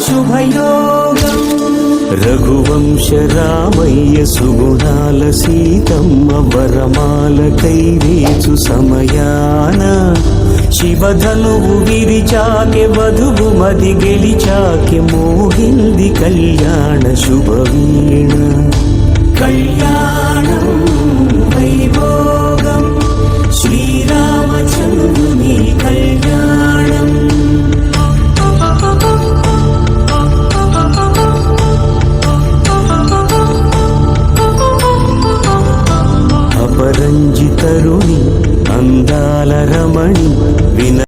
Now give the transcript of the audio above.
శుభయోగం రఘువంశ రామయ్య సుగుణాల సీతమ్మ వరమాల కైవేచు సమయాన శివధనువు విరిచాకె వధువు మది గెలిచాకె మోగింది కళ్యాణ శుభవీణ కళ్యాణం